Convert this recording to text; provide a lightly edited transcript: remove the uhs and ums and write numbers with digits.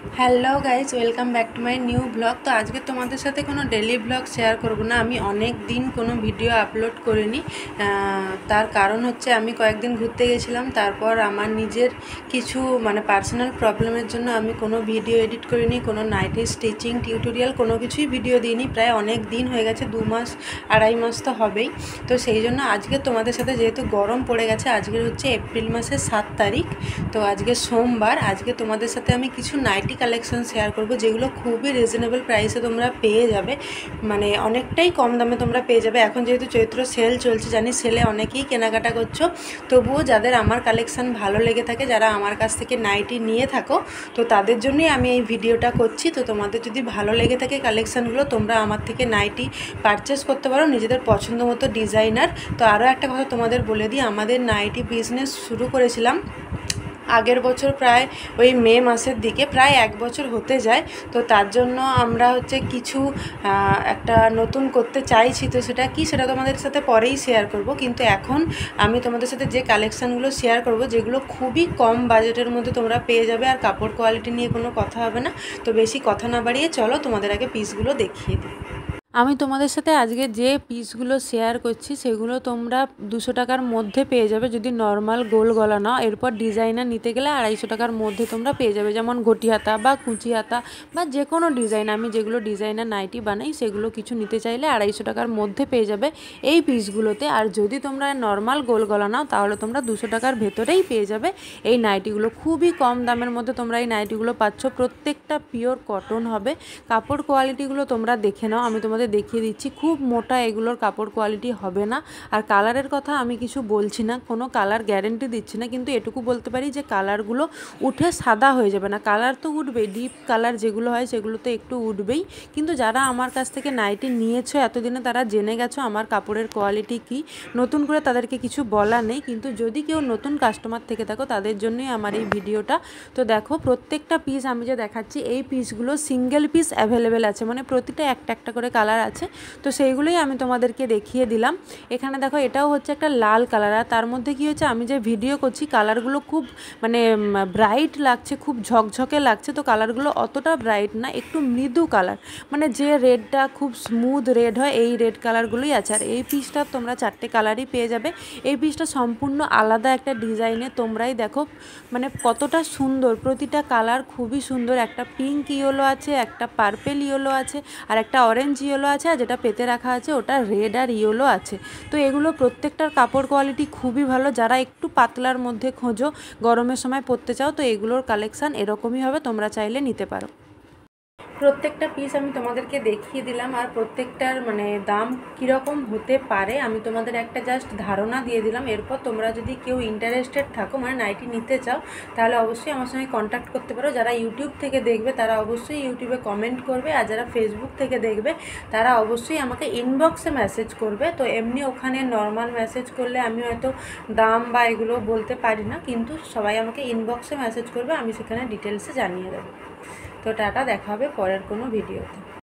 Hello guys, welcome back to my new blog. তো আজকে তোমাদের সাথে কোনো ডেলি ব্লগ শেয়ার করব না। আমি অনেক দিন কোনো ভিডিও আপলোড করিনি। তার কারণ হচ্ছে আমি কয়েকদিন ঘুরতে গেছিলাম, তারপর আমার নিজের কিছু পার্সোনাল প্রবলেমের জন্য আমি কোনো ভিডিও এডিট করিনি, কোনো নাইটি স্টিচিং টিউটোরিয়াল কোনো কিছুই ভিডিও দিইনি। প্রায় অনেক দিন হয়ে গেছে, 2 মাস 2.5 মাস তো হবেই। তো সেই জন্য আজকে তোমাদের সাথে, যেহেতু গরম পড়ে গেছে, আজকের হচ্ছে এপ্রিল মাসের 7 তারিখ, তো আজকে সোমবার, আজকে তোমাদের সাথে আমি কিছু নাইটি কালেকশন শেয়ার করব যেগুলো খুবই রিজনেবল প্রাইসে তোমরা পেয়ে যাবে। অনেকটাই কম দামে তোমরা পেয়ে যাবে। এখন যেহেতু চৈত্র সেল চলছে, জানি সেলে অনেকেই কেনাকাটা করছো, তবুও যাদের আমার কালেকশান ভালো লেগে থাকে, যারা আমার কাছ থেকে নাইটি নিয়ে থাকো, তো তাদের জন্যই আমি এই ভিডিওটা করছি। তো তোমাদের যদি ভালো লেগে থাকে কালেকশানগুলো, তোমরা আমার থেকে নাইটি পারচেস করতে পারো নিজেদের পছন্দ মতো ডিজাইনার। তো আরও একটা কথা তোমাদের বলে দিই, আমাদের নাইটি বিজনেস শুরু করেছিলাম আগের বছর, প্রায় ওই মে মাসের দিকে, প্রায় 1 বছর হতে যায়। তো তার জন্য আমরা হচ্ছে কিছু একটা নতুন করতে চাইছি। তো সেটা কি, সেটা তোমাদের সাথে পরেই শেয়ার করব। কিন্তু এখন আমি তোমাদের সাথে যে কালেকশানগুলো শেয়ার করব, যেগুলো খুবই কম বাজেটের মধ্যে তোমরা পেয়ে যাবে, আর কাপড় কোয়ালিটি নিয়ে কোনো কথা হবে না। তো বেশি কথা না বাড়িয়ে চলো তোমাদের আগে পিসগুলো দেখিয়ে দিই। আমি তোমাদের সাথে আজকে যে পিসগুলো শেয়ার করছি সেগুলো তোমরা 200 টাকার মধ্যে পেয়ে যাবে যদি নর্মাল গোল গলা নাও। এরপর ডিজাইনার নিতে গেলে 250 টাকার মধ্যে তোমরা পেয়ে যাবে, যেমন ঘটি হাতা বা কুচি হাতা বা যে কোনো ডিজাইন। আমি যেগুলো ডিজাইনার নাইটি বানাই সেগুলো কিছু নিতে চাইলে 250 টাকার মধ্যে পেয়ে যাবে এই পিসগুলোতে। আর যদি তোমরা নর্মাল গোল গলা নাও তাহলে তোমরা 200 টাকার ভেতরেই পেয়ে যাবে এই নাইটিগুলো। খুবই কম দামের মধ্যে তোমরা এই নাইটিগুলো পাচ্ছ। প্রত্যেকটা পিওর কটন হবে। কাপড় কোয়ালিটিগুলো তোমরা দেখে নাও, আমি তোমাদের দেখিয়ে দিচ্ছি। খুব মোটা এগুলোর কাপড় কোয়ালিটি হবে না। আর কালারের কথা আমি কিছু বলছি না, কোনো কালার গ্যারেন্টি দিচ্ছি না, কিন্তু এটুকু বলতে পারি যে কালারগুলো উঠে সাদা হয়ে যাবে না। কালার তো উঠবেই, ডিপ কালার যেগুলো হয় সেগুলো তো একটু উঠবেই। কিন্তু যারা আমার কাছ থেকে নাইটি নিয়েছো এতদিনে, তারা জেনে গেছো আমার কাপড়ের কোয়ালিটি কি। নতুন করে তাদেরকে কিছু বলা নেই, কিন্তু যদি কেউ নতুন কাস্টমার থেকে থাকো তাদের জন্যই আমার এই ভিডিওটা। তো দেখো, প্রত্যেকটা পিস আমি যে দেখাচ্ছি, এই পিসগুলো সিঙ্গেল পিস অ্যাভেলেবেল আছে, প্রতিটা একটা একটা করে কালার আছে। তো সেইগুলোই আমি তোমাদেরকে দেখিয়ে দিলাম। এখানে দেখো, এটাও হচ্ছে একটা লাল কালার। আর তার মধ্যে কি হয়েছে, আমি যে ভিডিও করছি কালারগুলো খুব ব্রাইট লাগছে, খুব ঝকঝকে লাগছে। তো কালারগুলো অতটা ব্রাইট না, একটু মৃদু কালার, যে রেডটা খুব স্মুথ রেড হয়, এই রেড কালারগুলোই আছে। আর এই পিসটা তোমরা 4টে কালারই পেয়ে যাবে। এই পিসটা সম্পূর্ণ আলাদা একটা ডিজাইনে, তোমরাই দেখো কতটা সুন্দর। প্রতিটা কালার খুবই সুন্দর। একটা পিঙ্ক ইয়েলো আছে, একটা পার্পেল ইয়েলো আছে, আর একটা অরেঞ্জ ইয়েলো আছে, আর যেটা পেতে রাখা আছে ওটা রেড আর ইয়েলো আছে। তো এগুলো প্রত্যেকটার কাপড় কোয়ালিটি খুবই ভালো। যারা একটু পাতলার মধ্যে খোঁজো, গরমের সময় পরতে চাও, তো এগুলোর কালেকশান এরকমই হবে, তোমরা চাইলে নিতে পারো। প্রত্যেকটা পিস আমি তোমাদেরকে দেখিয়ে দিলাম, আর প্রত্যেকটার দাম কীরকম হতে পারে আমি তোমাদের একটা জাস্ট ধারণা দিয়ে দিলাম। এরপর তোমরা যদি কেউ ইন্টারেস্টেড থাকো, নাইটি নিতে চাও, তাহলে অবশ্যই আমার সঙ্গে কন্ট্যাক্ট করতে পারো। যারা ইউটিউব থেকে দেখবে তারা অবশ্যই ইউটিউবে কমেন্ট করবে, আর যারা ফেসবুক থেকে দেখবে তারা অবশ্যই আমাকে ইনবক্সে মেসেজ করবে। তো এমনি ওখানে নর্মাল মেসেজ করলে আমি হয়তো দাম বা এগুলো বলতে পারি না, কিন্তু সবাই আমাকে ইনবক্সে মেসেজ করবে, আমি সেখানে ডিটেলসে জানিয়ে দেবো। তো টাটা, দেখা হবে পরের কোনো ভিডিওতে।